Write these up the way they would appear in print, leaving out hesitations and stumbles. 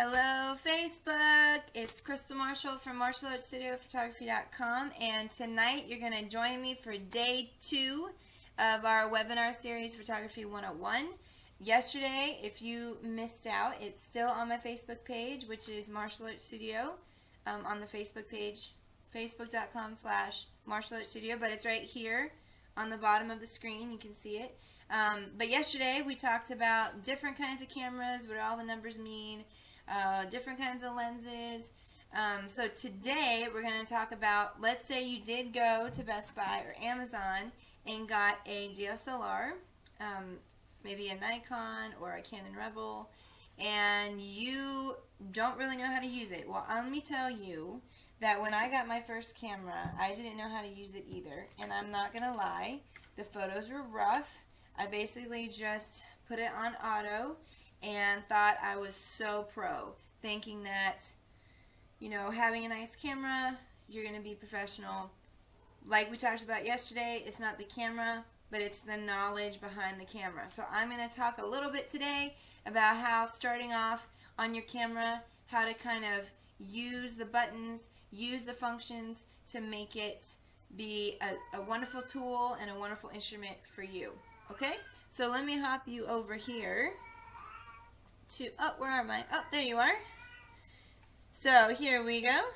Hello Facebook, it's Crystal Marshall from MarshallArtStudioPhotography.com, and tonight you're going to join me for day 2 of our webinar series Photography 101. Yesterday, if you missed out, it's still on my Facebook page, which is Marshall Art Studio, on the Facebook page, facebook.com/MarshallArtStudio, but it's right here on the bottom of the screen, you can see it. But yesterday we talked about different kinds of cameras, what all the numbers mean, different kinds of lenses. So today we're going to talk about, let's say you did go to Best Buy or Amazon and got a DSLR, maybe a Nikon or a Canon Rebel, and you don't really know how to use it. Well, let me tell you that when I got my first camera, I didn't know how to use it either, and I'm not going to lie, the photos were rough. I basically just put it on auto and thought I was so pro, thinking that, you know, having a nice camera, you're going to be professional. Like we talked about yesterday, it's not the camera, but it's the knowledge behind the camera. So I'm going to talk a little bit today about how starting off on your camera, how to kind of use the buttons, use the functions to make it be a wonderful tool and a wonderful instrument for you. Okay, so let me hop you over here to, oh, where am I? Oh, there you are. So here we go.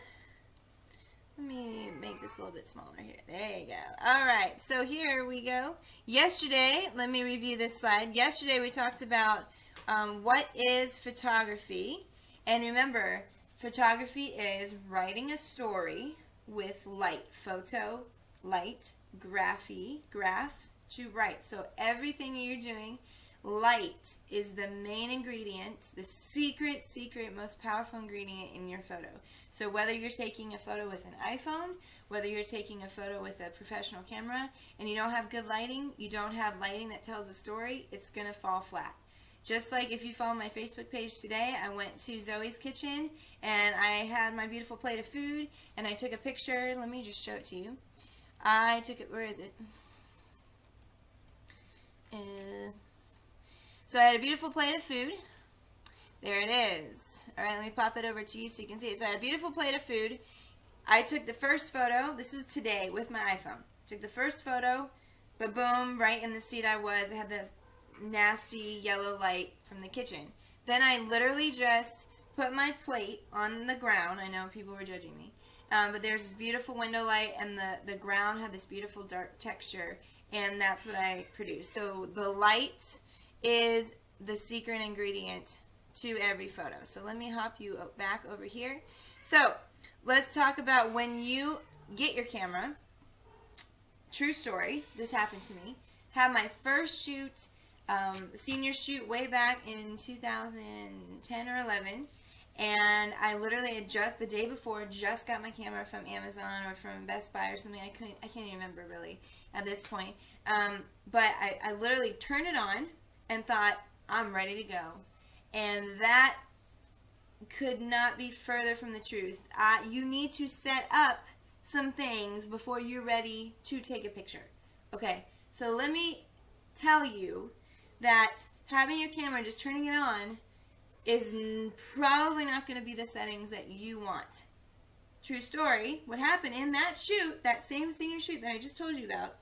Let me make this a little bit smaller here. There you go. All right, so here we go. Yesterday, let me review this slide. Yesterday we talked about what is photography. And remember, photography is writing a story with light. Photo, light, graph, to write. So everything you're doing, light is the main ingredient, the secret, most powerful ingredient in your photo. So whether you're taking a photo with an iPhone, whether you're taking a photo with a professional camera, and you don't have good lighting, you don't have lighting that tells a story, it's going to fall flat. Just like if you follow my Facebook page today, I went to Zoe's kitchen and I had my beautiful plate of food and I took a picture. Let me just show it to you. I took it, where is it? So I had a beautiful plate of food. There it is. Alright, let me pop it over to you so you can see it. So I had a beautiful plate of food. I took the first photo. This was today with my iPhone. Took the first photo, but boom, right in the seat I was. I had this nasty yellow light from the kitchen. Then I literally just put my plate on the ground. I know people were judging me. But there's this beautiful window light, and the ground had this beautiful dark texture, and that's what I produced. So the light is the secret ingredient to every photo. So let me hop you back over here. So let's talk about when you get your camera. True story, this happened to me. Had my first shoot, senior shoot way back in 2010 or 11. And I literally had just the day before just got my camera from Amazon or from Best Buy or something. I can't even remember really at this point. But I literally turned it on and thought, I'm ready to go. And that could not be further from the truth. You need to set up some things before you're ready to take a picture. Okay, so let me tell you that having your camera, just turning it on, is probably not going to be the settings that you want. True story, what happened in that shoot, that same senior shoot that I just told you about,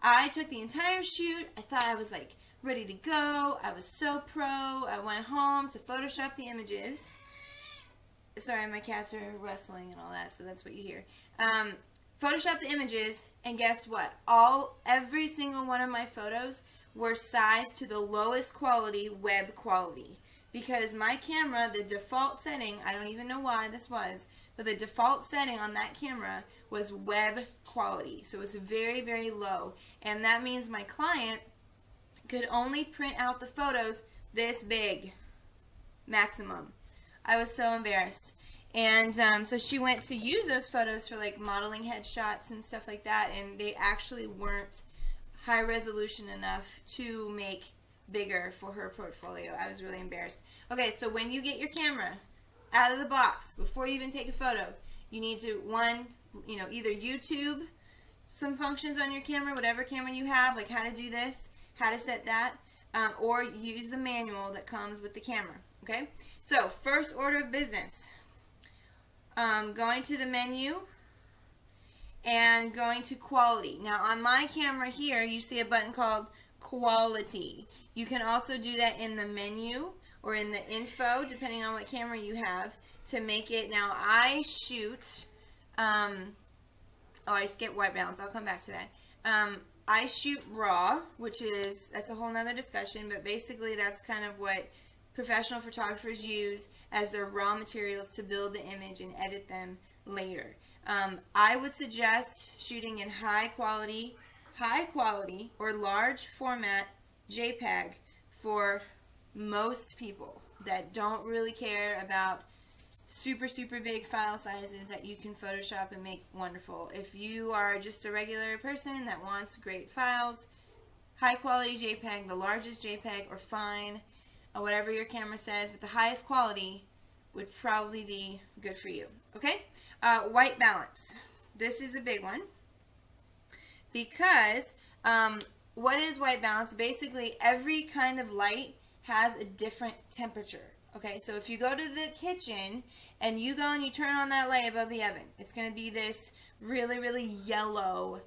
I took the entire shoot. I thought I was like ready to go. I was so pro. I went home to Photoshop the images. Sorry, my cats are wrestling and all that, so that's what you hear. Photoshop the images, and guess what? Every single one of my photos were sized to the lowest quality, web quality. Because my camera, the default setting, I don't even know why this was, but the default setting on that camera was web quality. So it was very, very low. And that means my client could only print out the photos this big, maximum. I was so embarrassed. And so she went to use those photos for like modeling headshots and stuff like that, and they actually weren't high resolution enough to make bigger for her portfolio. I was really embarrassed. Okay, so when you get your camera out of the box, before you even take a photo, you need to, either YouTube some functions on your camera, whatever camera you have, like how to do this, how to set that, or use the manual that comes with the camera. Okay, so first order of business, going to the menu and going to quality. Now on my camera here, you see a button called quality. You can also do that in the menu or in the info, depending on what camera you have, to make it. Now I shoot, oh, I skipped white balance. I'll come back to that. I shoot raw, which is, that's a whole nother discussion, but basically that's kind of what professional photographers use as their raw materials to build the image and edit them later. I would suggest shooting in high quality or large format JPEG for most people that don't really care about super big file sizes that you can Photoshop and make wonderful. If you are just a regular person that wants great files, high quality JPEG, the largest JPEG, or fine, or whatever your camera says, but the highest quality would probably be good for you. Okay? White balance. This is a big one because what is white balance? Basically, every kind of light has a different temperature. Okay, so if you go to the kitchen and you go and you turn on that light above the oven, it's going to be this really yellow,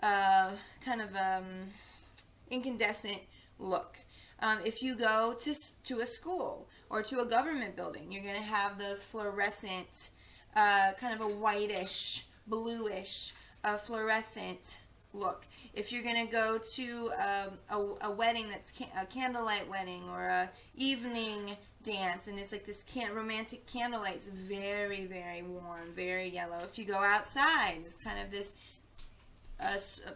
kind of incandescent look. If you go to a school or to a government building, you're going to have those fluorescent, kind of a whitish, bluish, fluorescent look. If you're going to go to a wedding that's a candlelight wedding or a evening dance and it's like this romantic candlelight, it's very warm, very yellow. If you go outside, it's kind of this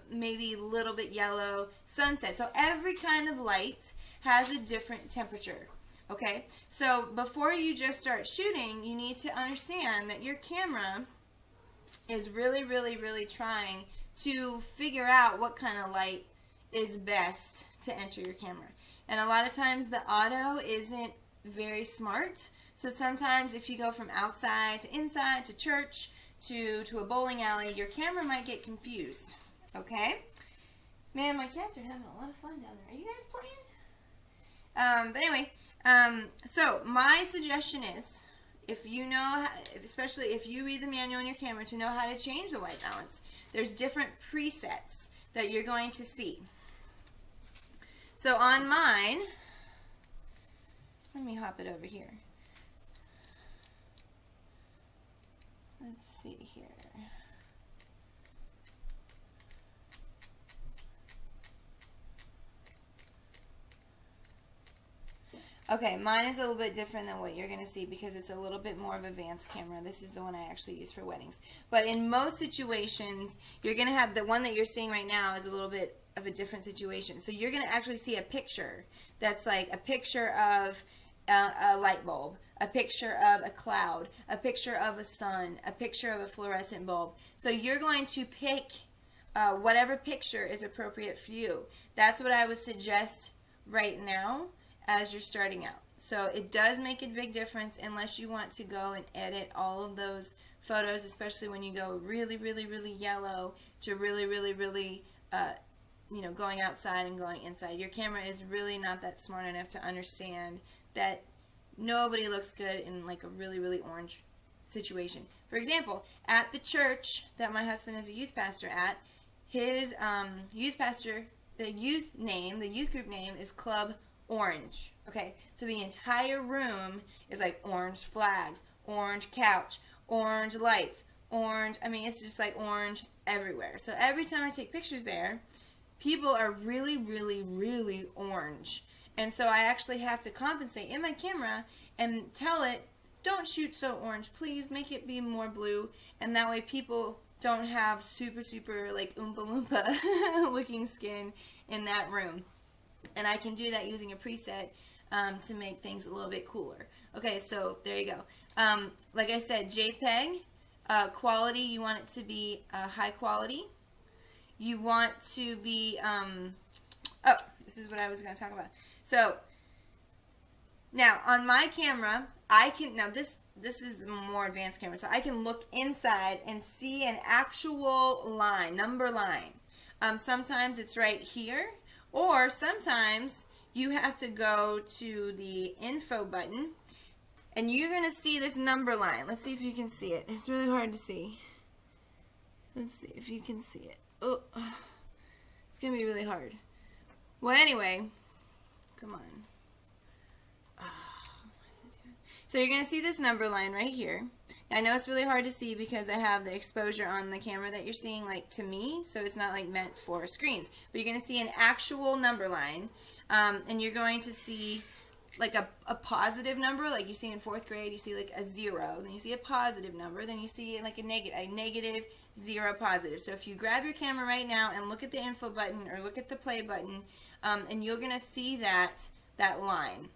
maybe a little bit yellow sunset. So every kind of light has a different temperature. Okay, so before you just start shooting, you need to understand that your camera is really trying to figure out what kind of light is best to enter your camera. And a lot of times the auto isn't very smart. So sometimes if you go from outside to inside to church to a bowling alley, your camera might get confused. Okay? Man, my cats are having a lot of fun down there. Are you guys playing? But anyway, so my suggestion is, if you know, especially if you read the manual on your camera to know how to change the white balance, there's different presets that you're going to see. So on mine, let me hop it over here. Let's see here. Okay, mine is a little bit different than what you're going to see because it's a little bit more of an advanced camera. This is the one I actually use for weddings. But in most situations, you're going to have the one that you're seeing right now is a little bit of a different situation. So you're going to actually see a picture that's like a picture of a light bulb, a picture of a cloud, a picture of a sun, a picture of a fluorescent bulb. So you're going to pick whatever picture is appropriate for you. That's what I would suggest right now as you're starting out. So it does make a big difference unless you want to go and edit all of those photos, especially when you go really yellow to really you know, going outside and going inside. Your camera is really not that smart enough to understand that nobody looks good in like a really orange situation. For example, at the church that my husband is a youth pastor at, his youth pastor, the youth group name is Club Orange. Okay, so the entire room is like orange flags, orange couch, orange lights, orange, I mean, it's just like orange everywhere. So every time I take pictures there, people are really orange. And so I actually have to compensate in my camera and tell it, don't shoot so orange, please make it be more blue. And that way people don't have super like Oompa Loompa looking skin in that room. And I can do that using a preset to make things a little bit cooler. Okay, so there you go. Like I said, JPEG, quality, you want it to be high quality. You want to be, oh, this is what I was going to talk about. So, now, on my camera, I can, now this is the more advanced camera, so I can look inside and see an actual line, number line. Sometimes it's right here, or sometimes you have to go to the info button And you're going to see this number line. Let's see if you can see it. It's really hard to see. Let's see if you can see it. Oh, it's going to be really hard. Well, anyway, come on. So you're going to see this number line right here. I know it's really hard to see because I have the exposure on the camera that you're seeing, like, to me, so it's not like meant for screens. But you're going to see an actual number line, and you're going to see like a positive number, like you see in 4th grade, you see like a 0, then you see a positive number, then you see like a negative, 0, positive. So if you grab your camera right now and look at the info button or look at the play button, and you're going to see that line.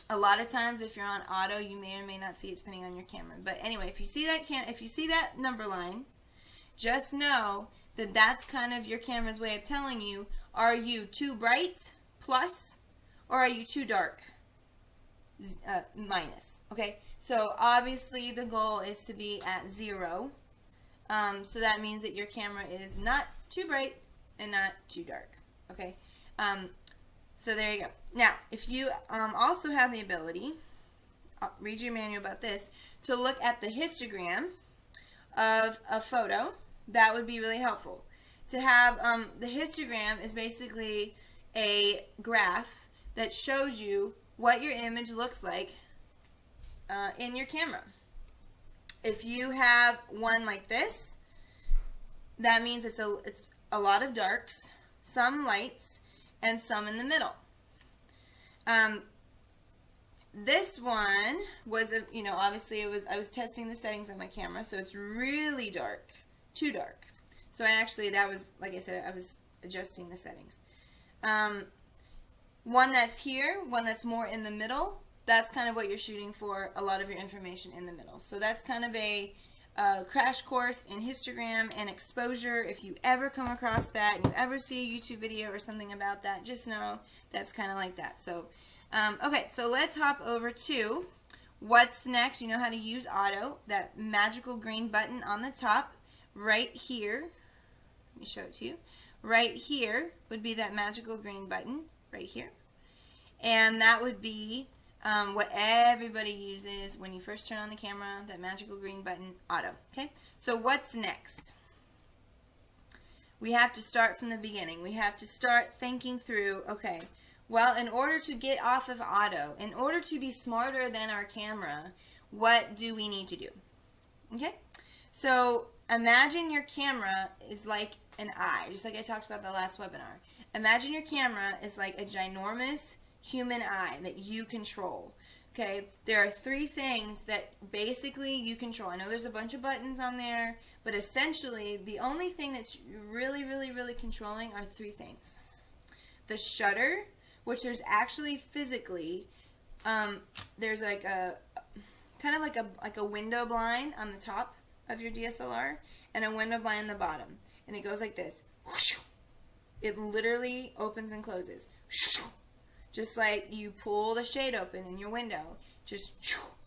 A lot of times, if you're on auto, you may or may not see it depending on your camera. But anyway, if you see that number line, just know that that's kind of your camera's way of telling you: are you too bright, plus, or are you too dark, minus? Okay. So obviously, the goal is to be at 0. So that means that your camera is not too bright and not too dark. Okay. So there you go. Now, if you also have the ability, I'll read your manual about this, to look at the histogram of a photo, that would be really helpful. To have the histogram is basically a graph that shows you what your image looks like in your camera. If you have one like this, that means it's a lot of darks, some lights, and some in the middle. This one was, obviously I was testing the settings on my camera, so it's really dark, too dark. So that was, like I said, I was adjusting the settings. One that's here, one that's more in the middle, that's kind of what you're shooting for, a lot of your information in the middle. So that's kind of a crash course in histogram and exposure. If you ever come across that and you ever see a YouTube video or something about that, just know that's kind of like that. So, okay, so let's hop over to what's next. You know how to use auto, that magical green button on the top right here. Let me show it to you. Right here would be that magical green button right here. And that would be what everybody uses when you first turn on the camera, that magical green button, auto. Okay, so what's next? We have to start from the beginning. We have to start thinking through, okay, well, in order to get off of auto, in order to be smarter than our camera, what do we need to do? Okay, so imagine your camera is like an eye, just like I talked about the last webinar. Imagine your camera is like a ginormous human eye that you control. Okay, there are 3 things that basically you control. I know there's a bunch of buttons on there, but essentially the only thing that's really controlling are 3 things. The shutter, which there's actually physically, there's like a kind of like a window blind on the top of your DSLR and a window blind on the bottom, and it goes like this. It literally opens and closes. Just like you pull the shade open in your window, just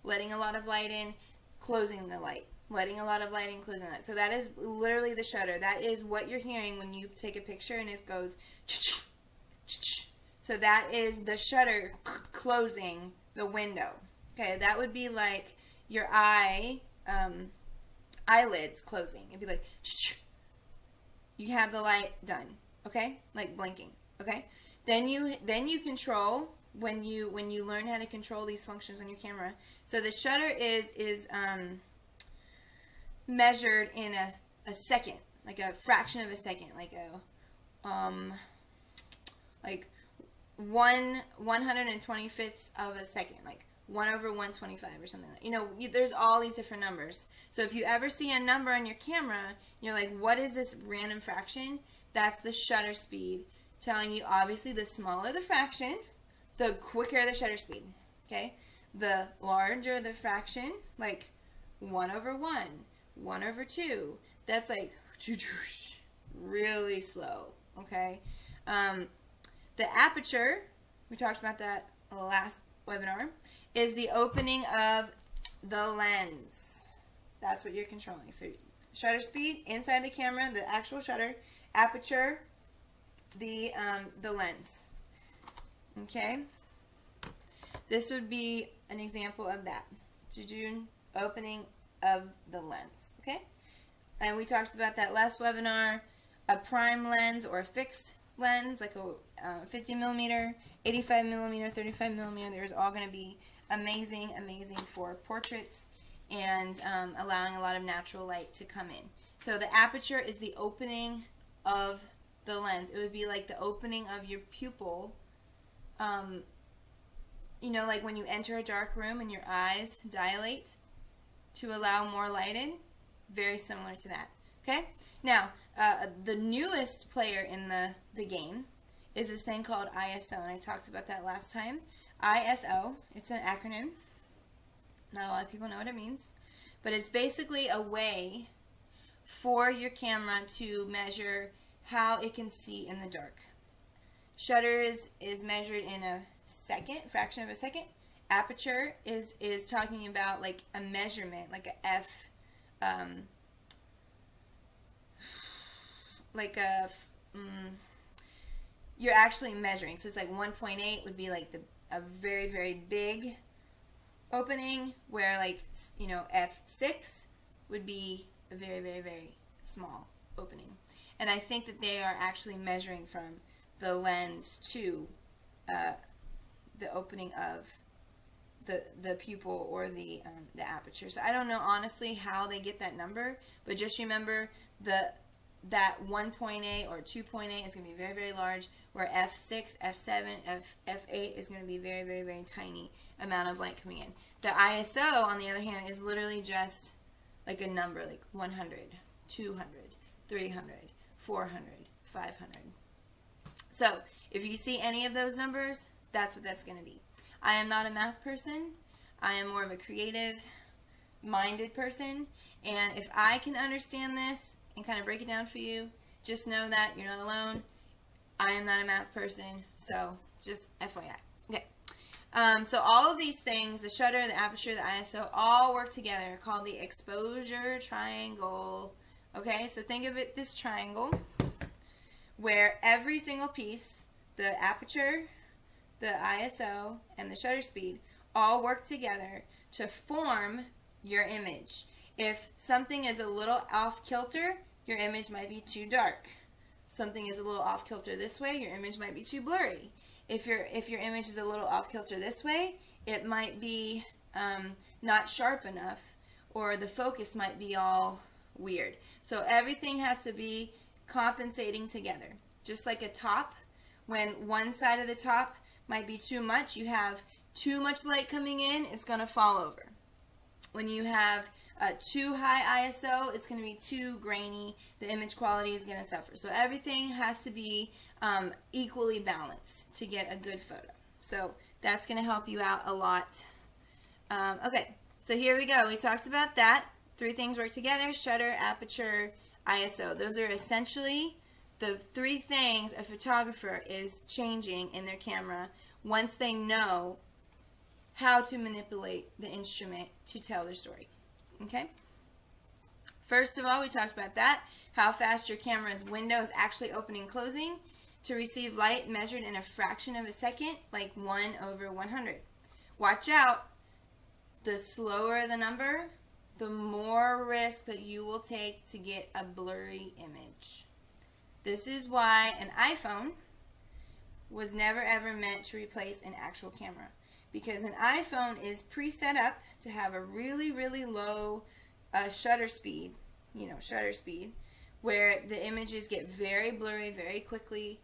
letting a lot of light in, closing the light, letting a lot of light in, closing the light. So that is literally the shutter. That is what you're hearing when you take a picture and it goes. So that is the shutter closing the window. Okay, that would be like your eyelids closing. It'd be like, you have the light done. Okay, like blinking. Okay. Then you control when you learn how to control these functions on your camera. So the shutter is measured in a second, like a fraction of a second, like a like 1/125th of a second, like 1/125 or something like that. There's all these different numbers. So if you ever see a number on your camera, you're like, what is this random fraction? That's the shutter speed, telling you, obviously, the smaller the fraction, the quicker the shutter speed. Okay, the larger the fraction, like 1/1, 1/2, that's like really slow. Okay, the aperture, we talked about that last webinar, is the opening of the lens. That's what you're controlling. So shutter speed inside the camera, the actual shutter, aperture, the lens. Okay, this would be an example of that. To do opening of the lens, okay? And we talked about that last webinar. A prime lens or a fixed lens, like a 50 millimeter, 85 millimeter, 35 millimeter, there's all going to be amazing, amazing for portraits and allowing a lot of natural light to come in. So the aperture is the opening of the lens. It would be like the opening of your pupil. You know, like when you enter a dark room and your eyes dilate to allow more light in. Very similar to that. Okay? Now, the newest player in the game is this thing called ISO, and I talked about that last time. ISO, it's an acronym. Not a lot of people know what it means. But it's basically a way for your camera to measure how it can see in the dark. Shutter is measured in a second, fraction of a second. Aperture is talking about like a measurement, like a F, like a, you're actually measuring. So it's like 1.8 would be like a very, very big opening, where like, you know, F6 would be a very, very, very small opening. And I think that they are actually measuring from the lens to the opening of the pupil or the aperture. So I don't know honestly how they get that number, but just remember that 1.8 or 2.8 is going to be very, very large, where F6, F7, F8 is going to be very, very, very tiny amount of light coming in. The ISO, on the other hand, is literally just like a number, like 100, 200, 300, 400, 500. So if you see any of those numbers, that's what that's going to be. I am not a math person. I am more of a creative-minded person. And if I can understand this and kind of break it down for you, just know that you're not alone. I am not a math person, so just FYI. Okay. So all of these things, the shutter, the aperture, the ISO, all work together, called the exposure triangle. Okay, so think of it this triangle, where every single piece, the aperture, the ISO, and the shutter speed, all work together to form your image. If something is a little off kilter, your image might be too dark. Something is a little off kilter this way, your image might be too blurry. If your image is a little off kilter this way, it might be not sharp enough, or the focus might be all weird. So everything has to be compensating together. Just like a top, when one side of the top might be too much, you have too much light coming in, it's going to fall over. When you have too high ISO, it's going to be too grainy, the image quality is going to suffer. So everything has to be equally balanced to get a good photo. So that's going to help you out a lot. Okay, so here we go. We talked about that. Three things work together: shutter, aperture, ISO. Those are essentially the three things a photographer is changing in their camera once they know how to manipulate the instrument to tell their story. Okay? First of all, we talked about that, how fast your camera's window is actually opening and closing to receive light, measured in a fraction of a second, like 1/100. Watch out. The slower the number, the more risk that you will take to get a blurry image. This is why an iPhone was never ever meant to replace an actual camera, because an iPhone is pre-set up to have a really, really low shutter speed, where the images get very blurry very quickly.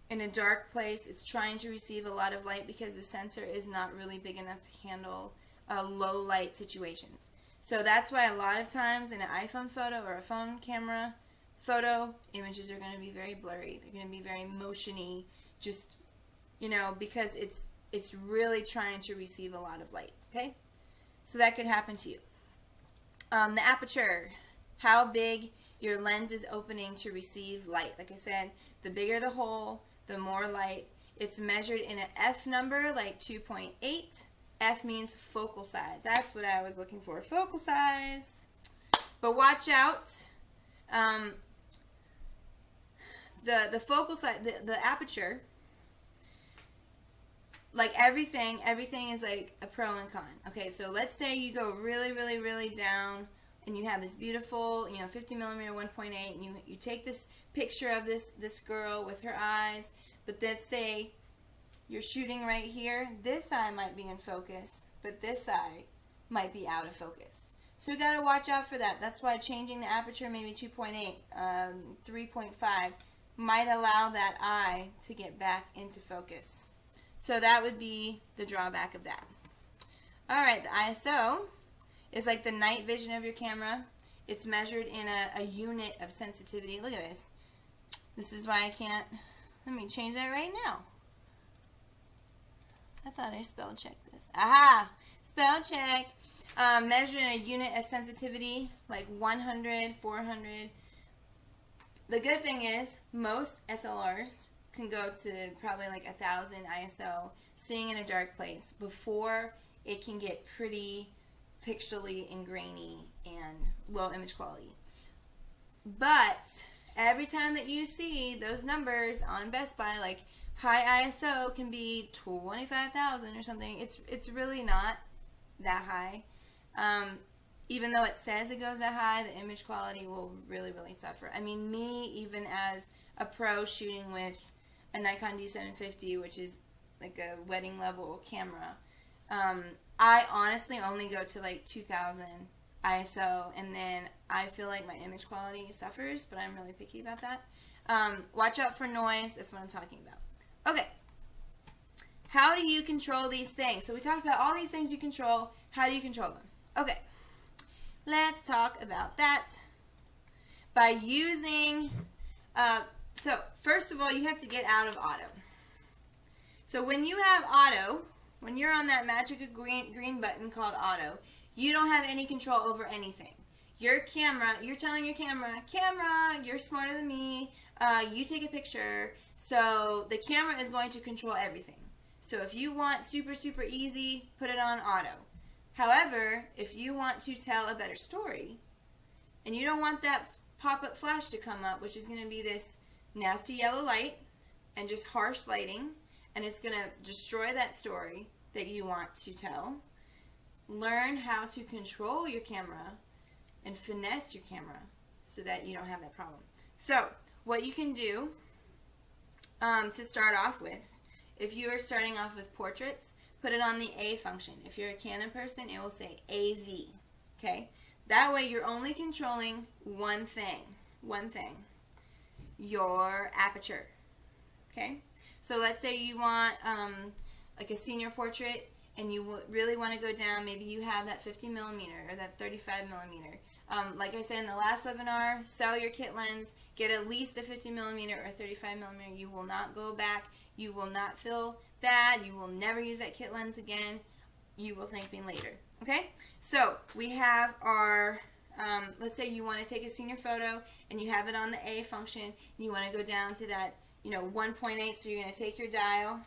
In a dark place, it's trying to receive a lot of light because the sensor is not really big enough to handle low light situations. So that's why a lot of times in an iPhone photo or a phone camera photo, images are going to be very blurry. They're going to be very motiony, just, because it's really trying to receive a lot of light. Okay, so that could happen to you. The aperture, how big your lens is opening to receive light. Like I said, the bigger the hole, the more light. It's measured in an F number, like 2.8. F means focal size. That's what I was looking for, focal size. But watch out. The focal size, the aperture, like everything is like a pro and con. Okay, so let's say you go really, really, really down and you have this beautiful, 50 millimeter 1.8, and you take this picture of this girl with her eyes, but let's say you're shooting right here. This eye might be in focus, but this eye might be out of focus. So you got to watch out for that. That's why changing the aperture, maybe 2.8, 3.5, might allow that eye to get back into focus. So that would be the drawback of that. Alright, the ISO is like the night vision of your camera. It's measured in a unit of sensitivity. Look at this. This is why I can't, let me change that right now. I thought I spell checked this. Aha! Spell check. Measured in a unit of sensitivity, like 100, 400. The good thing is, most SLRs can go to probably like 1,000 ISO, seeing in a dark place, before it can get pretty pixely and grainy and low image quality. But every time that you see those numbers on Best Buy, like high ISO can be 25,000 or something, it's really not that high. Even though it says it goes that high, the image quality will really, really suffer. I mean, me, even as a pro shooting with a Nikon D750, which is like a wedding level camera, I honestly only go to like 2,000 ISO, and then I feel like my image quality suffers, but I'm really picky about that. Watch out for noise. That's what I'm talking about. Okay. How do you control these things? So we talked about all these things you control. How do you control them? Okay. Let's talk about that by using, so first of all, you have to get out of auto. So when you have auto, when you're on that magic green button called auto, you don't have any control over anything. Your camera, you're telling your camera, you're smarter than me, you take a picture, so the camera is going to control everything. So if you want super, super easy, put it on auto. However, if you want to tell a better story, and you don't want that pop-up flash to come up, which is going to be this nasty yellow light and just harsh lighting, and it's going to destroy that story that you want to tell, learn how to control your camera and finesse your camera so that you don't have that problem. So, what you can do to start off with, if you are starting off with portraits, put it on the A function. If you're a Canon person, it will say AV. Okay? That way you're only controlling one thing. Your aperture. Okay? So let's say you want like a senior portrait, and you really want to go down. Maybe you have that 50 millimeter or that 35 millimeter. Like I said in the last webinar, sell your kit lens, get at least a 50 millimeter or 35 millimeter. You will not go back. You will not feel bad. You will never use that kit lens again. You will thank me later. Okay? So we have our, let's say you want to take a senior photo and you have it on the A function. And you want to go down to that, 1.8. So you're going to take your dial.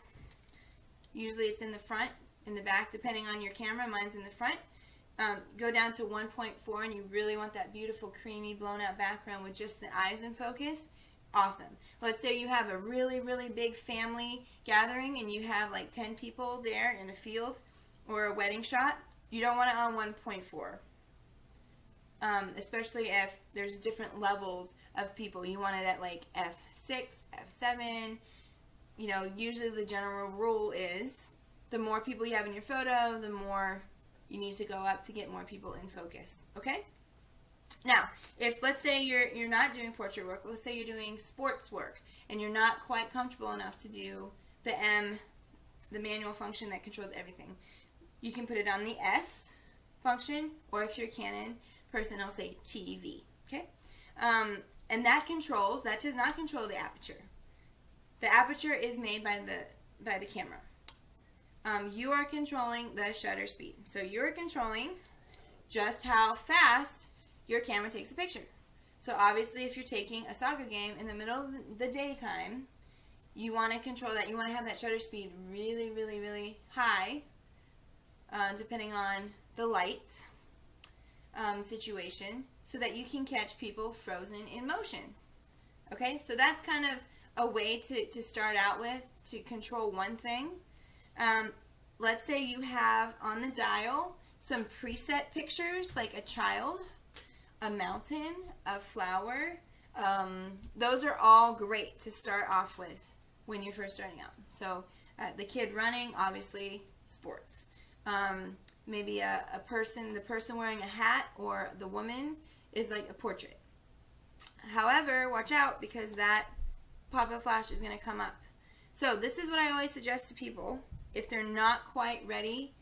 Usually it's in the front, in the back, depending on your camera. Mine's in the front. Go down to 1.4, and you really want that beautiful, creamy, blown out background with just the eyes in focus. Awesome. Let's say you have a really, really big family gathering and you have like 10 people there in a field or a wedding shot. You don't want it on 1.4, especially if there's different levels of people. You want it at like F6, F7. Usually the general rule is the more people you have in your photo, the more you need to go up to get more people in focus. Okay? Now, if let's say you're not doing portrait work, let's say you're doing sports work, and you're not quite comfortable enough to do the M, the manual function that controls everything, you can put it on the S function, or if you're a Canon person, I'll say TV. Okay, and that does not control the aperture. The aperture is made by the camera. You are controlling the shutter speed, so you're controlling just how fast your camera takes a picture. So obviously if you're taking a soccer game in the middle of the daytime, you want to control that. You want to have that shutter speed really, really, really high, depending on the light situation, so that you can catch people frozen in motion. Okay, so that's kind of a way to start out with, to control one thing. Let's say you have on the dial some preset pictures, like a child, a mountain, a flower. Those are all great to start off with when you're first starting out. So the kid running, obviously sports. Maybe the person wearing a hat, or the woman is like a portrait. However, watch out, because that pop-up flash is going to come up. So this is what I always suggest to people if they're not quite ready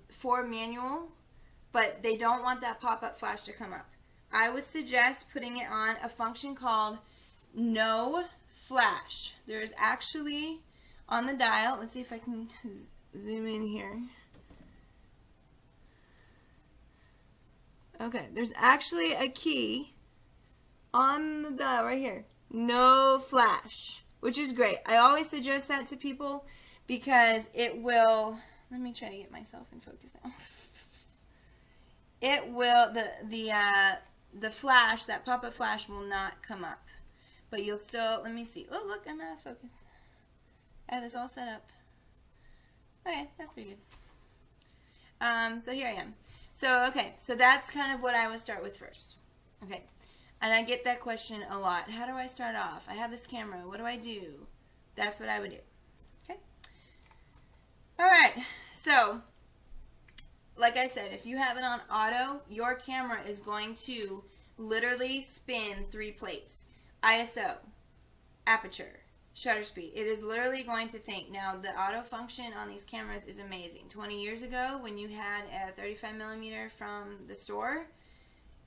for manual, but they don't want that pop-up flash to come up. I would suggest putting it on a function called no flash. There's actually on the dial, let's see if I can zoom in here. Okay, there's actually a key on the dial right here. No flash, which is great. I always suggest that to people because it will, let me try to get myself in focus now. It will, the flash, that pop-up flash will not come up. But you'll still, let me see. Oh, look, I'm out of focus. I have this all set up. Okay, that's pretty good. So here I am. So, okay, so that's kind of what I would start with first. Okay, and I get that question a lot. How do I start off? I have this camera. What do I do? That's what I would do. Okay. All right, so like I said, if you have it on auto, your camera is going to literally spin 3 plates. ISO, aperture, shutter speed. It is literally going to think. Now, the auto function on these cameras is amazing. 20 years ago, when you had a 35mm from the store,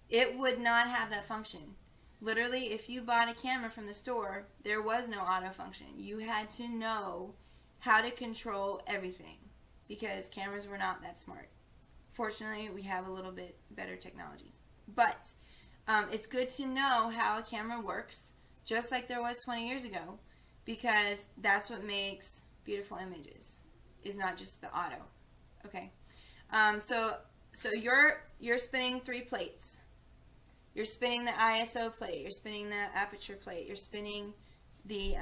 it would not have that function. Literally, if you bought a camera from the store, there was no auto function. You had to know how to control everything because cameras were not that smart. Fortunately, we have a little bit better technology. But it's good to know how a camera works, just like there was 20 years ago, because that's what makes beautiful images, is not just the auto. Okay, so you're spinning 3 plates. You're spinning the ISO plate. You're spinning the aperture plate. You're spinning the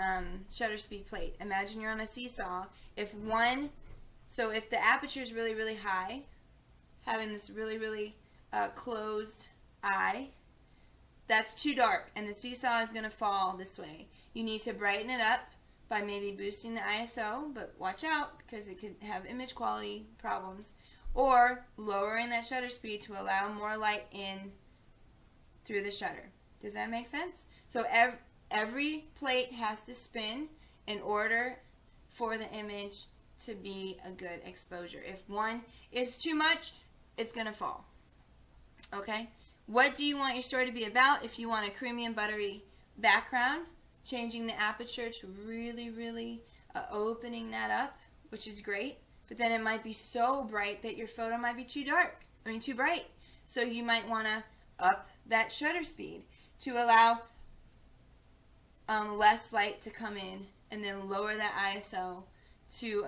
shutter speed plate. Imagine you're on a seesaw. If the aperture is really, really high, having this really, really closed eye, that's too dark, and the seesaw is going to fall this way. You need to brighten it up by maybe boosting the ISO, but watch out because it could have image quality problems, or lowering that shutter speed to allow more light in through the shutter. Does that make sense? So every plate has to spin in order for the image to be a good exposure. If one is too much, it's going to fall. Okay? What do you want your story to be about? If you want a creamy and buttery background, changing the aperture to really, really opening that up, which is great. But then it might be so bright that your photo might be too bright. So you might want to up that shutter speed to allow less light to come in, and then lower that ISO to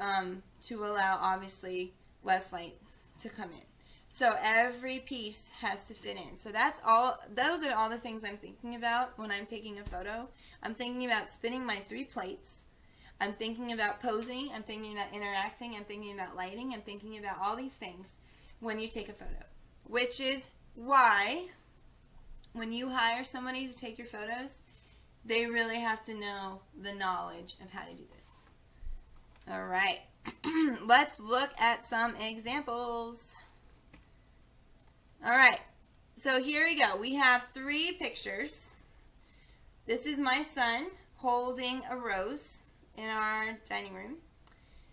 allow, obviously, less light to come in. So every piece has to fit in. So those are all the things I'm thinking about when I'm taking a photo. I'm thinking about spinning my 3 plates. I'm thinking about posing. I'm thinking about interacting. I'm thinking about lighting. I'm thinking about all these things when you take a photo. Which is why when you hire somebody to take your photos, they really have to know the knowledge of how to do this. All right. Let's look at some examples. All right, so here we go. We have 3 pictures. This is my son holding a rose in our dining room.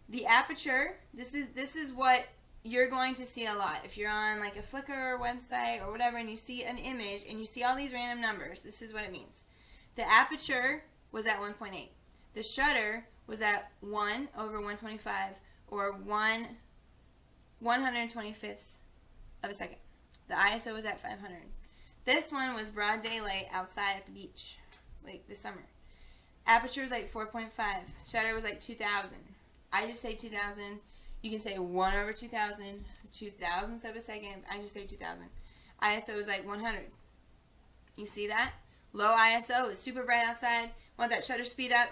The aperture, this is what you're going to see a lot. If you're on like a Flickr website or whatever and you see an image and you see all these random numbers, this is what it means. The aperture was at 1.8. The shutter was at 1/125, or 1/125th of a second. The ISO was at 500. This one was broad daylight outside at the beach, like this summer. Aperture was like 4.5. Shutter was like 2,000. I just say 2,000. You can say 1/2000, 2,000ths of a second. I just say 2,000. ISO was like 100. You see that? Low ISO is super bright outside. Want that shutter speed up.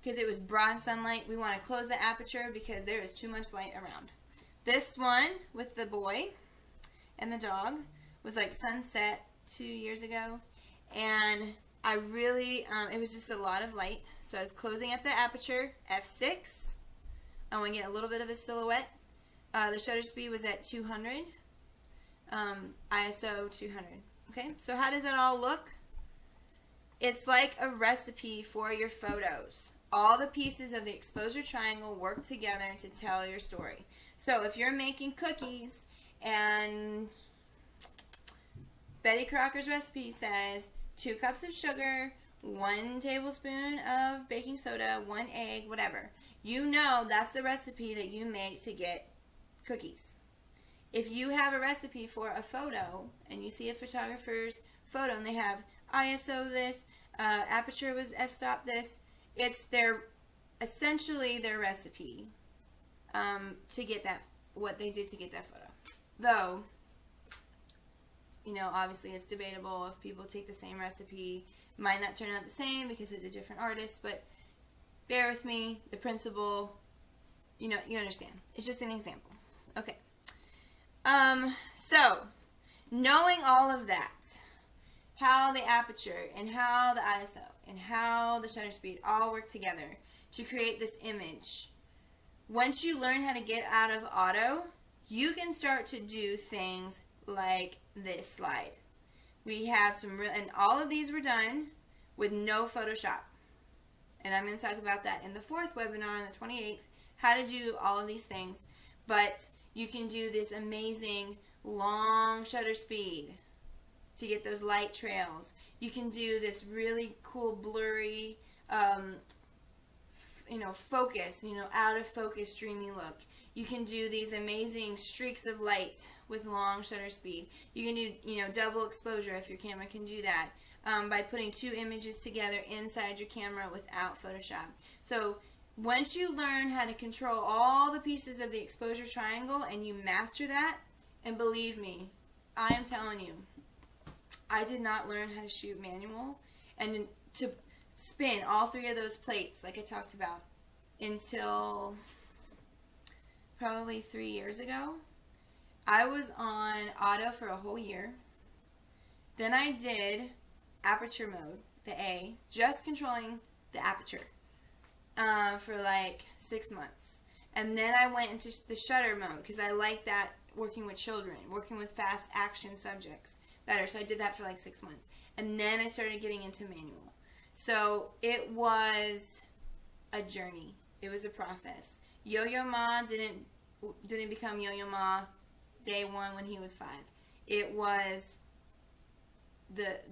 because it was broad sunlight. We want to close the aperture because there is too much light around. This one with the boy and the dog was like sunset 2 years ago, and I really, it was just a lot of light, so I was closing up the aperture, f6. I want to get a little bit of a silhouette. The shutter speed was at 200, ISO 200. Okay, so how does it all look? It's like a recipe for your photos. All the pieces of the exposure triangle work together to tell your story. So if you're making cookies and Betty Crocker's recipe says 2 cups of sugar, 1 tablespoon of baking soda, 1 egg, whatever. You know that's the recipe that you make to get cookies. If you have a recipe for a photo and you see a photographer's photo and they have ISO this, aperture was f-stop this, it's essentially their recipe to get that, what they did to get that photo. Though, you know, obviously it's debatable if people take the same recipe, might not turn out the same because it's a different artist, but bear with me, the principle, you know, you understand. It's just an example. Okay. So, knowing all of that, how the aperture and how the ISO and how the shutter speed all work together to create this image, once you learn how to get out of auto, you can start to do things like this slide. We have some real, and all of these were done with no Photoshop. And I'm going to talk about that in the 4th webinar on the 28th, how to do all of these things. But you can do this amazing long shutter speed to get those light trails. You can do this really cool blurry, you know, focus, you know, out of focus dreamy look. You can do these amazing streaks of light with long shutter speed. You can do, you know, double exposure if your camera can do that, by putting 2 images together inside your camera without Photoshop. So once you learn how to control all the pieces of the exposure triangle and you master that, and believe me, I am telling you, I did not learn how to shoot manual and to spin all 3 of those plates like I talked about until probably 3 years ago. I was on auto for a whole year. Then I did aperture mode, the A, just controlling the aperture for like 6 months. And then I went into the shutter mode because I like that, working with children, working with fast action subjects better. So I did that for like 6 months. And then I started getting into manual. So it was a journey. It was a process. Yo-Yo Ma didn't become Yo-Yo Ma day 1 when he was 5. It was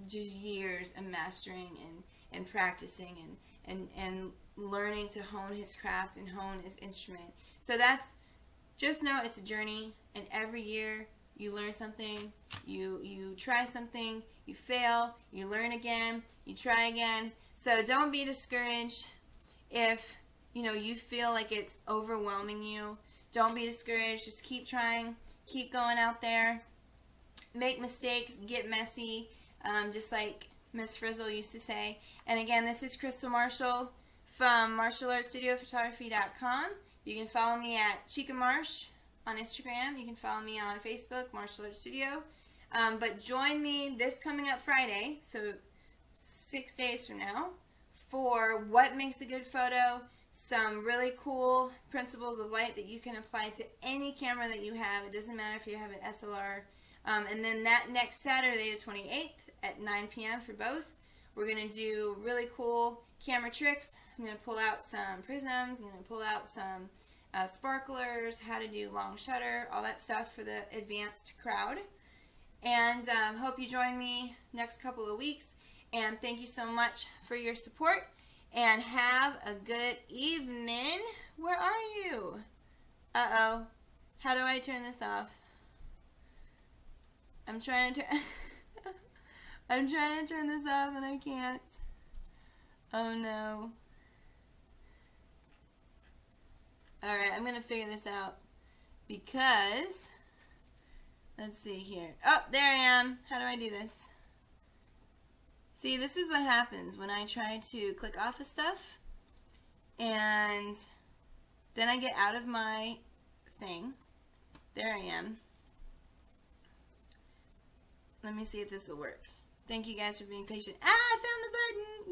just years of mastering and practicing and learning to hone his craft and hone his instrument. So that's, just know it's a journey, and every year you learn something, you try something, you fail, you learn again, you try again. So don't be discouraged if, you know, you feel like it's overwhelming you. Don't be discouraged. Just keep trying, keep going out there, make mistakes, get messy, just like Miss Frizzle used to say. And again, this is Crystal Marshall from martialartstudiophotography.com. You can follow me at Chica Marsh on Instagram. You can follow me on Facebook, Martial Art Studio. But join me this coming up Friday, so 6 days from now, for what makes a good photo, some really cool principles of light that you can apply to any camera that you have. It doesn't matter if you have an SLR. And then that next Saturday, the 28th, at 9 p.m. for both, we're going to do really cool camera tricks. I'm going to pull out some prisms. I'm going to pull out some sparklers, how to do long shutter, all that stuff for the advanced crowd. And hope you join me next couple of weeks. And thank you so much for your support. And have a good evening. Where are you? Uh-oh. How do I turn this off? I'm trying to turn I'm trying to turn this off and I can't. Oh no. Alright, I'm going to figure this out because, let's see here. Oh, there I am. How do I do this? See, this is what happens when I try to click off of stuff And then I get out of my thing. There I am. Let me see if this will work. Thank you guys for being patient. Ah, I found the button.